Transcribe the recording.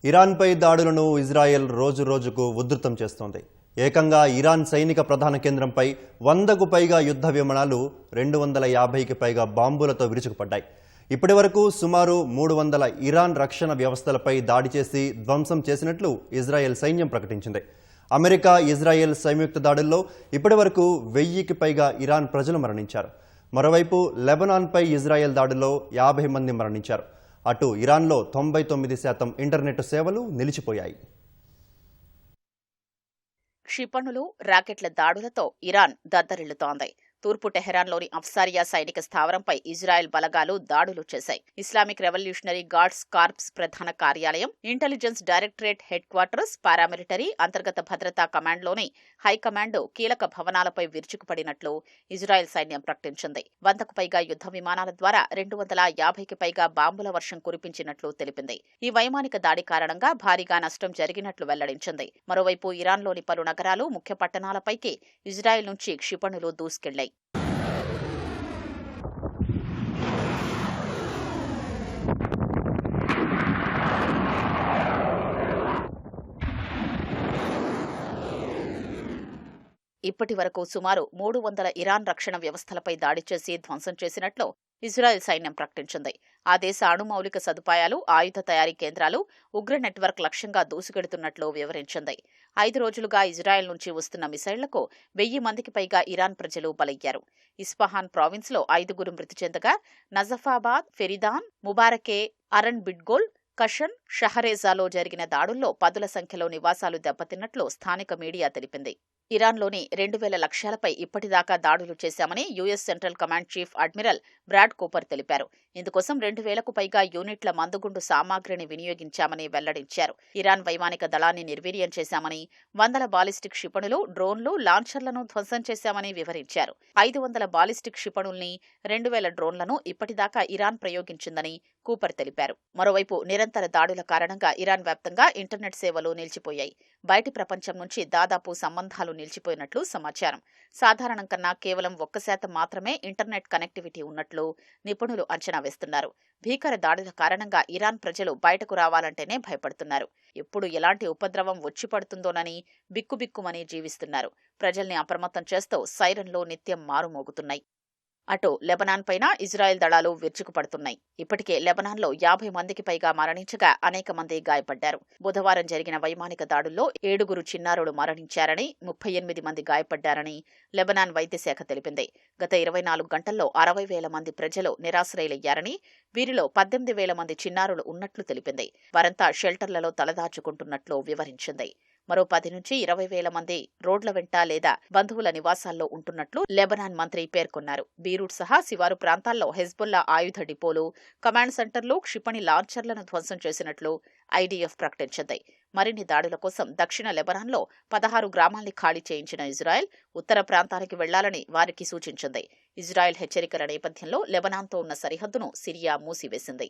ఇరాన్పై దాడులను ఇజ్రాయెల్ రోజురోజుకు ఉధృతం చేస్తోంది. ఏకంగా ఇరాన్ సైనిక ప్రధాన కేంద్రంపై 100కు పైగా యుద్ధ విమానాలు 250కి పైగా బాంబులతో విరుచుకుపడ్డాయి. ఇప్పటివరకు సుమారు 300 ఇరాన్ రక్షణ వ్యవస్థలపై దాడి చేసి ధ్వంసం చేసినట్లు ఇజ్రాయెల్ సైన్యం ప్రకటించింది. అమెరికా, ఇజ్రాయెల్ సంయుక్త దాడుల్లో ఇప్పటివరకు 1000కి పైగా ఇరాన్ ప్రజలు మరణించారు. మరోవైపు లెబనాన్పై ఇజ్రాయెల్ దాడుల్లో 50 మంది మరణించారు. అటు ఇరాన్లో 99% ఇంటర్నెట్ సేవలు నిలిచిపోయాయి. క్షిపణులు, రాకెట్ల దాడులతో ఇరాన్ దద్దరిల్లుతోంది. తూర్పు టెహరాన్లోని అఫ్సారియా సైనిక స్థావరంపై ఇజ్రాయెల్ బలగాలు దాడులు చేశాయి. ఇస్లామిక్ రెవల్యూషనరీ గార్డ్స్ కార్ప్స్ ప్రధాన కార్యాలయం, intelligence directorate head quarters, paramilitary, అంతర్గత భద్రతా కమాండ్లోని హైకమాండ్ కీలక భవనాలపై విరుచుకుపడినట్లు ఇజ్రాయెల్ సైన్యం ప్రకటించింది. 100కు పైగా యుద్ధ విమానాల ద్వారా 250కి పైగా బాంబుల వర్షం కురిపించినట్లు తెలిపింది. ఈ వైమానిక దాడి కారణంగా భారీగా నష్టం జరిగినట్లు వెల్లడించింది. మరోవైపు ఇరాన్లోని పలు నగరాలు, ముఖ్య పట్టణాలపైకి ఇజ్రాయెల్ నుంచి క్షిపణులు దూసుకెళ్లాయి. ఇప్పటి వరకు సుమారు 300 ఇరాన్ రక్షణ వ్యవస్థలపై దాడి చేసి ధ్వంసం చేసినట్లు ఇజ్రాయెల్ సైన్యం ప్రకటించింది. ఆ దేశ అణు మౌలిక సదుపాయాలు, ఆయుధ తయారీ కేంద్రాలు, ఉగ్ర నెట్వర్క్ లక్ష్యంగా దూసుకెడుతున్నట్లు వివరించింది. 5 రోజులుగా ఇజ్రాయెల్ నుంచి వస్తున్న మిసైళ్లకు 1000 మందికి పైగా ఇరాన్ ప్రజలు బలయ్యారు. ఇస్ఫహాన్ ప్రావిన్స్లో 5గురు మృతి చెందగా నజఫాబాద్, ఫెరిదాన్, ముబారకే, అరణ్ బిడ్గోల్, కషన్, షహరేజాలో జరిగిన దాడుల్లో 10ల సంఖ్యలో నివాసాలు దెబ్బతిన్నట్లు స్థానిక మీడియా తెలిపింది. ఇరాన్లోని 2000 లక్ష్యాలపై ఇప్పటిదాకా దాడులు చేశామని US central command chief admiral Brad Cooper తెలిపారు. ఇందుకోసం 2000కు పైగా యూనిట్ల మందుగుండు సామాగ్రిని వినియోగించామని వెల్లడించారు. ఇరాన్ వైమానిక దళాన్ని నిర్వీర్యం చేశామని, 100 బాలిస్టిక్ క్షిపణులు, డ్రోన్లు, లాంఛర్లను ధ్వంసం చేశామని వివరించారు. 500 బాలిస్టిక్ క్షిపణుల్ని, 2000 డ్రోన్లను ఇప్పటిదాకా ఇరాన్ ప్రయోగించిందని కూపర్ తెలిపారు. మరోవైపు నిరంతర దాడుల కారణంగా ఇరాన్ వ్యాప్తంగా ఇంటర్నెట్ సేవలు నిలిచిపోయాయి. బయటి ప్రపంచం నుంచి దాదాపు సంబంధాలు నిలిచిపోయినట్లు సమాచారం. సాధారణం కన్నా కేవలం 1% మాత్రమే ఇంటర్నెట్ కనెక్టివిటీ ఉన్నట్లు నిపుణులు అంచనా వేస్తున్నారు. భీకర దాడుల కారణంగా ఇరాన్ ప్రజలు బయటకు రావాలంటేనే భయపడుతున్నారు. ఎప్పుడు ఎలాంటి ఉపద్రవం వచ్చి పడుతుందోనని బిక్కుబిక్కుమని జీవిస్తున్నారు. ప్రజల్ని అప్రమత్తం చేస్తూ సైరన్లు నిత్యం మారుమోగుతున్నాయి. అటు లెబనాన్ పైన ఇజ్రాయెల్ దళాలు విరుచుకుపడుతున్నాయి. ఇప్పటికే లెబనాన్లో 50 మందికి పైగా మరణించగా అనేక మంది గాయపడ్డారు. బుధవారం జరిగిన వైమానిక దాడుల్లో 7గురు చిన్నారులు మరణించారని, 38 మంది గాయపడ్డారని లెబనాన్ వైద్య శాఖ తెలిపింది. గత 24 గంటల్లో 60,000 మంది ప్రజలు నిరాశ్రయులయ్యారని, వీరిలో 18,000 మంది చిన్నారులు ఉన్నట్లు తెలిపింది. వారంతా షెల్టర్లలో తలదాచుకుంటున్నట్లు వివరించింది. మరో 10 నుంచి 20,000 మంది రోడ్ల వెంట లేదా బంధువుల నివాసాల్లో ఉంటున్నట్లు లెబనాన్ మంత్రి పేర్కొన్నారు. బీరూట్ సహా శివారు ప్రాంతాల్లో హెజ్బుల్లా ఆయుధ డిపోలు, కమాండ్ సెంటర్లు, క్షిపణి లాంఛర్లను ధ్వంసం చేసినట్లు ఐడీఎఫ్ ప్రకటించింది. మరిన్ని దాడుల కోసం దక్షిణ లెబనాన్లో 16 గ్రామాల్ని ఖాళీ చేయించిన ఇజ్రాయెల్ ఉత్తర ప్రాంతానికి వెళ్లాలని వారికి సూచించింది. ఇజ్రాయెల్ హెచ్చరికల నేపథ్యంలో లెబనాన్తో ఉన్న సరిహద్దును సిరియా మూసివేసింది.